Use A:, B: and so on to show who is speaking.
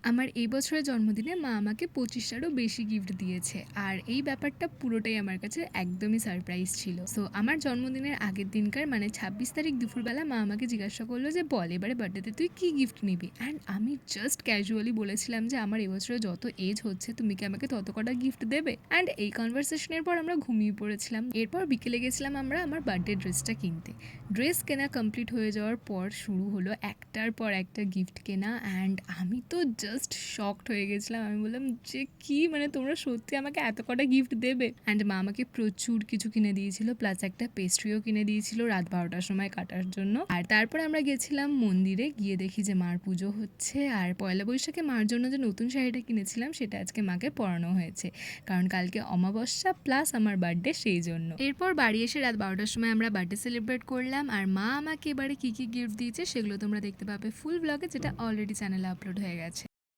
A: আমার এই বছরের জন্মদিনে মা আমাকে ২৫টারও বেশি গিফট দিয়েছে। আর এই ব্যাপারটা পুরোটাই আমার কাছে একদমই সারপ্রাইজ ছিল। সো আমার জন্মদিনের আগের দিনকার মানে ২৬ তারিখ দুপুরবেলা মা আমাকে জিজ্ঞাসা করলো যে, "বল এবারে বার্থডেতে তুই কী গিফট নিবি?" অ্যান্ড আমি জাস্ট ক্যাজুয়ালি বলেছিলাম যে, "আমার এবছরে যত এজ হচ্ছে তুমি কি আমাকে তত কটা গিফট দেবে?" অ্যান্ড এই কনভারসেশনের পর আমরা ঘুমিয়ে পড়েছিলাম। এরপর বিকেলে গেছিলাম আমরা আমার বার্থডে ড্রেসটা কিনতে। ড্রেস কেনা কমপ্লিট হয়ে যাওয়ার পর শুরু হলো একটার পর একটা গিফট কেনা। অ্যান্ড আমি তো জাস্ট শকড হয়ে গেছিলাম। আমি বললাম যে কি মানে তোমরা সত্যি আমাকে এত কটা গিফট দেবে? অ্যান্ড মা আমাকে প্রচুর কিছু কিনে দিয়েছিল, প্লাস একটা পেস্ট্রিও কিনে দিয়েছিল রাত ১২টার সময় কাটার জন্য। আর তারপরে আমরা গেছিলাম মন্দিরে, গিয়ে দেখি যে মার পুজো হচ্ছে। আর পয়লা বৈশাখে মার জন্য যে নতুন শাড়িটা কিনেছিলাম সেটা আজকে মাকে পরানো হয়েছে, কারণ কালকে অমাবস্যা প্লাস আমার বার্থডে, সেই জন্য। এরপর বাড়ি এসে রাত ১২টার সময় আমরা বার্থডে সেলিব্রেট করলাম। আর মা আমাকে এবারে কী কী গিফট দিয়েছে সেগুলো তোমরা দেখতে পাবে ফুল ব্লগে, যেটা অলরেডি চ্যানেলে আপলোড হয়ে গেছে।